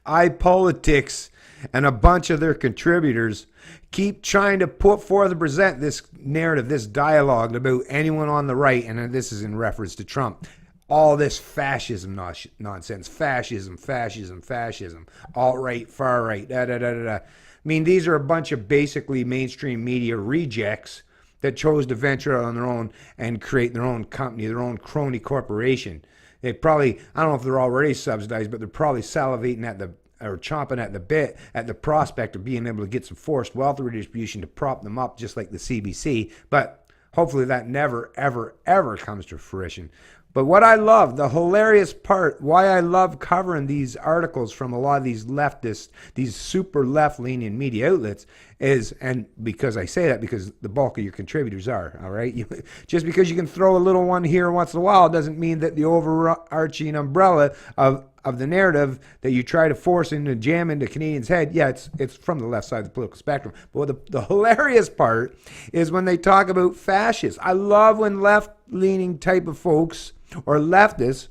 iPolitics and a bunch of their contributors keep trying to put forth and present this narrative, this dialogue about anyone on the right, and this is in reference to Trump. All this fascism nonsense. Fascism, fascism, fascism. Alt-right, far-right, da-da-da-da-da. I mean, these are a bunch of basically mainstream media rejects that chose to venture out on their own and create their own company, their own crony corporation. They probably, I don't know if they're already subsidized, but they're probably salivating at the, or chomping at the bit at the prospect of being able to get some forced wealth redistribution to prop them up, just like the CBC. But hopefully that never, ever, ever comes to fruition. But what I love, the hilarious part, why I love covering these articles from a lot of these leftists, these super left-leaning media outlets is, and because I say that because the bulk of your contributors are, all right? Just because you can throw a little one here once in a while doesn't mean that the overarching umbrella of the narrative that you try to force into jam into Canadians' head, yeah, it's from the left side of the political spectrum. But the hilarious part is when they talk about fascists. I love when left-leaning type of folks or leftists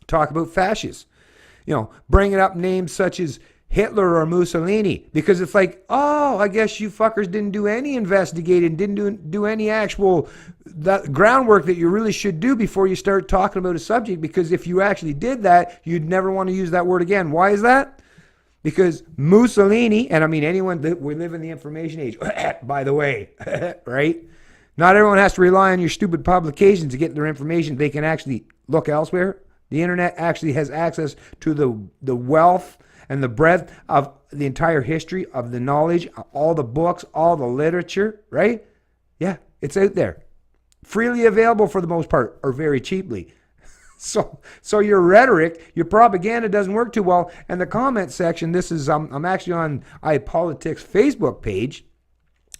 talk about fascists. You know, bringing up names such as Hitler or Mussolini, because it's like, oh, I guess you fuckers didn't do any investigating, didn't do any actual that groundwork that you really should do before you start talking about a subject, because if you actually did that, you'd never want to use that word again. Why is that? Because Mussolini, and I mean anyone that we live in the information age, by the way, right? Not everyone has to rely on your stupid publications to get their information. They can actually look elsewhere. The internet actually has access to the wealth and the breadth of the entire history of the knowledge, all the books, all the literature, right? Yeah, it's out there. Freely available for the most part, or very cheaply. So your rhetoric, your propaganda doesn't work too well. And the comment section, this is, I'm actually on iPolitics Facebook page,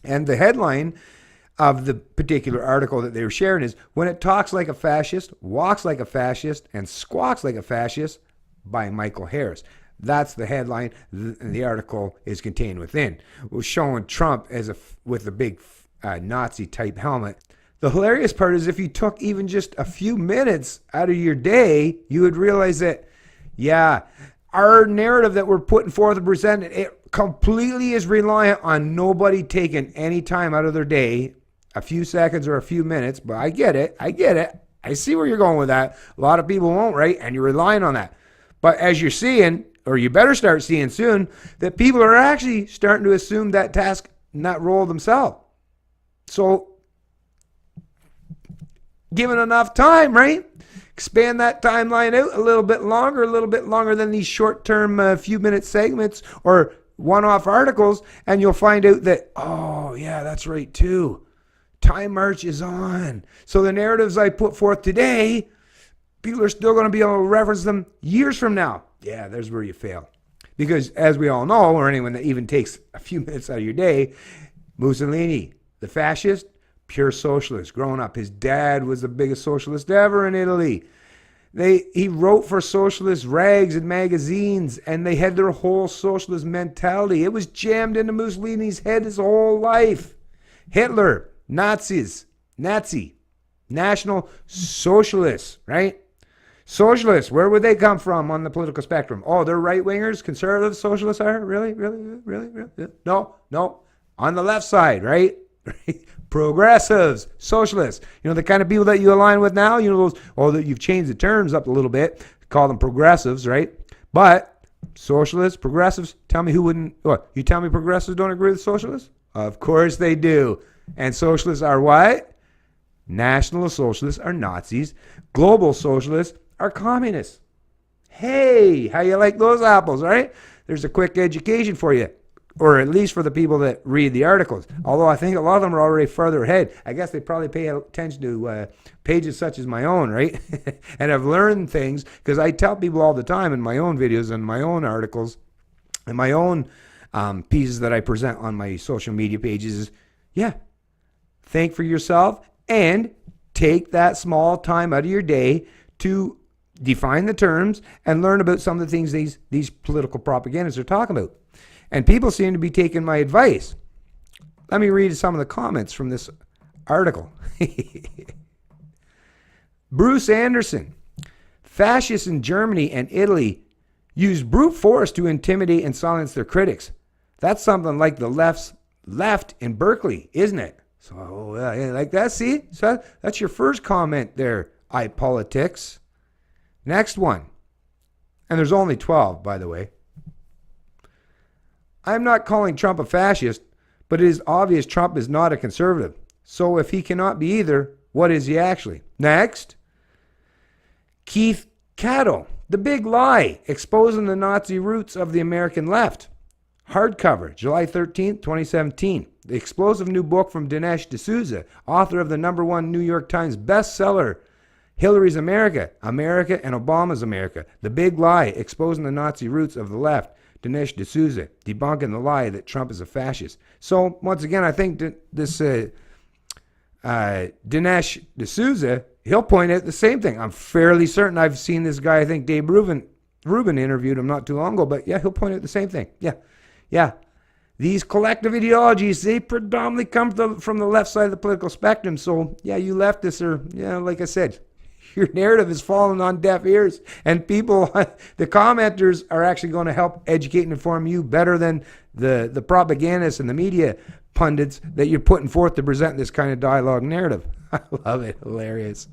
and the headline of the particular article that they were sharing is, when it talks like a fascist, walks like a fascist, and squawks like a fascist, by Michael Harris. That's the headline, and the article is contained within. It was showing Trump as with a big Nazi-type helmet. The hilarious part is if you took even just a few minutes out of your day, you would realize that, yeah, our narrative that we're putting forth and presenting, it completely is reliant on nobody taking any time out of their day, a few seconds or a few minutes, but I get it. I see where you're going with that. A lot of people won't, right? And you're relying on that. But as you're seeing, or you better start seeing soon, that people are actually starting to assume that task and that role themselves. So, given enough time, right? Expand that timeline out a little bit longer than these short-term few-minute segments or one-off articles, and you'll find out that, oh, yeah, that's right, too. Time march is on. So the narratives I put forth today, people are still going to be able to reference them years from now. Yeah, there's where you fail. Because as we all know, or anyone that even takes a few minutes out of your day, Mussolini, the fascist, pure socialist. Growing up, his dad was the biggest socialist ever in Italy. He wrote for socialist rags and magazines, and they had their whole socialist mentality. It was jammed into Mussolini's head his whole life. Hitler, Nazi, National Socialists, right? Socialists, where would they come from on the political spectrum? Oh, they're right-wingers, conservative socialists are? Really? No. On the left side, right? Progressives, socialists. You know, the kind of people that you align with now, you know, that you've changed the terms up a little bit, call them progressives, right? But socialists, progressives, tell me who wouldn't, what? You tell me progressives don't agree with socialists? Of course they do. And socialists are what? National socialists are Nazis. Global socialists are communists. Hey, how you like those apples, right? There's a quick education for you, or at least for the people that read the articles. Although I think a lot of them are already further ahead. I guess they probably pay attention to pages such as my own, right? And have learned things, because I tell people all the time in my own videos and my own articles and my own pieces that I present on my social media pages is, yeah, think for yourself and take that small time out of your day to define the terms and learn about some of the things these political propagandists are talking about. And people seem to be taking my advice. Let me read some of the comments from this article. Bruce Anderson, fascists in Germany and Italy use brute force to intimidate and silence their critics. That's something like the left in Berkeley, isn't it? So, yeah, like that, see? So that's your first comment there, iPolitics. Next one. And there's only 12, by the way. I'm not calling Trump a fascist, but it is obvious Trump is not a conservative. So if he cannot be either, what is he actually? Next. Keith Catto, The Big Lie, Exposing the Nazi Roots of the American Left. Hardcover, July 13th, 2017. The explosive new book from Dinesh D'Souza, author of the #1 New York Times bestseller, Hillary's America, America and Obama's America. The Big Lie, Exposing the Nazi Roots of the Left. Dinesh D'Souza, debunking the lie that Trump is a fascist. So, once again, I think this Dinesh D'Souza, he'll point out the same thing. I'm fairly certain I've seen this guy, I think Dave Rubin interviewed him not too long ago, but yeah, he'll point out the same thing. Yeah. These collective ideologies, they predominantly come from the left side of the political spectrum. So, yeah, you leftists are, like I said, your narrative is falling on deaf ears. And people, the commenters are actually going to help educate and inform you better than the propagandists and the media pundits that you're putting forth to present this kind of dialogue narrative. I love it. Hilarious.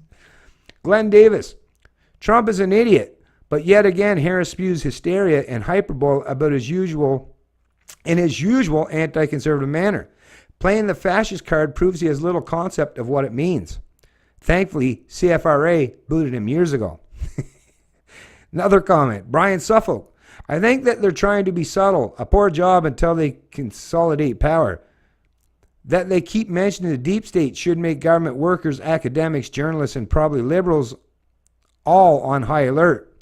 Glenn Davis. Trump is an idiot, but yet again, Harris spews hysteria and hyperbole about his usual anti-conservative manner. Playing the fascist card proves he has little concept of what it means. Thankfully, CFRA booted him years ago. Another comment. Brian Suffolk. I think that they're trying to be subtle. A poor job until they consolidate power. That they keep mentioning the deep state should make government workers, academics, journalists, and probably liberals all on high alert.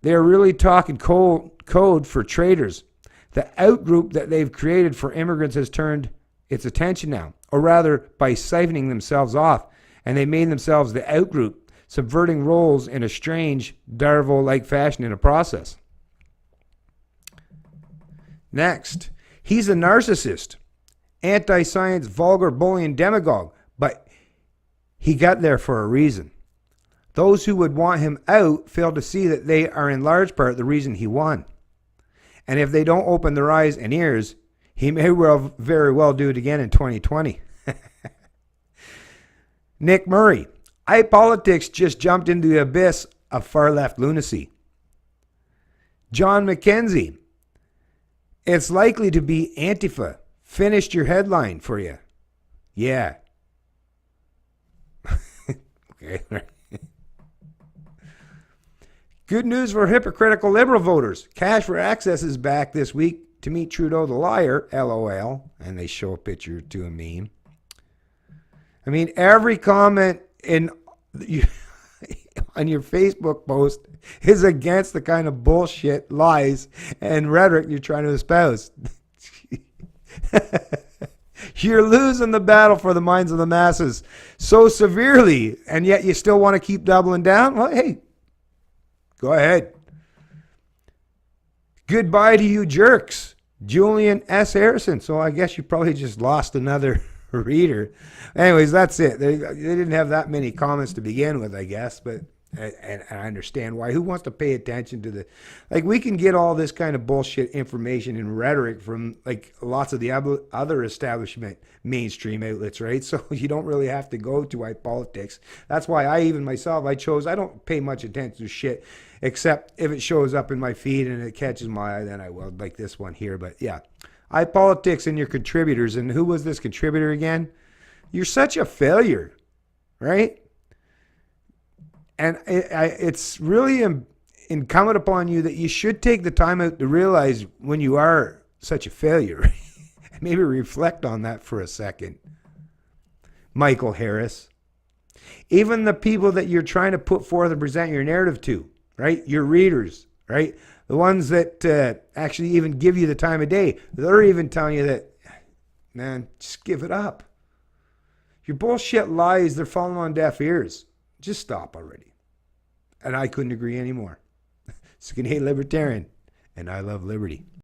They're really talking code for traitors. The outgroup that they've created for immigrants has turned its attention now, or rather by siphoning themselves off, and they made themselves the outgroup, subverting roles in a strange, Darvo-like fashion in a process. Next, he's a narcissist, anti-science, vulgar, bullying demagogue, but he got there for a reason. Those who would want him out fail to see that they are in large part the reason he won. And if they don't open their eyes and ears, he may very well do it again in 2020. Nick Murray. iPolitics just jumped into the abyss of far-left lunacy. John McKenzie. It's likely to be Antifa. Finished your headline for you. Yeah. Okay. Good news for hypocritical liberal voters. Cash for Access is back this week to meet Trudeau the liar, LOL. And they show a picture to a meme. I mean, every comment on your Facebook post is against the kind of bullshit, lies, and rhetoric you're trying to espouse. You're losing the battle for the minds of the masses so severely, and yet you still want to keep doubling down? Well, hey, go ahead. Goodbye to you jerks. Julian S. Harrison. So I guess you probably just lost another reader. Anyways, that's it. They didn't have that many comments to begin with, I guess, but and I understand why. Who wants to pay attention to we can get all this kind of bullshit information and rhetoric from lots of the other establishment mainstream outlets, right? So you don't really have to go to iPolitics. That's why I don't pay much attention to shit, except if it shows up in my feed and it catches my eye, then I will, like this one here. But yeah, iPolitics and your contributors. And who was this contributor again? You're such a failure, right? And it's really incumbent upon you that you should take the time out to realize when you are such a failure. And maybe reflect on that for a second. Michael Harris. Even the people that you're trying to put forth and present your narrative to, right? Your readers, right? The ones that actually even give you the time of day. They're even telling you that, man, just give it up. Your bullshit lies, they're falling on deaf ears. Just stop already. And I couldn't agree anymore. Skinhead Libertarian, and I love liberty.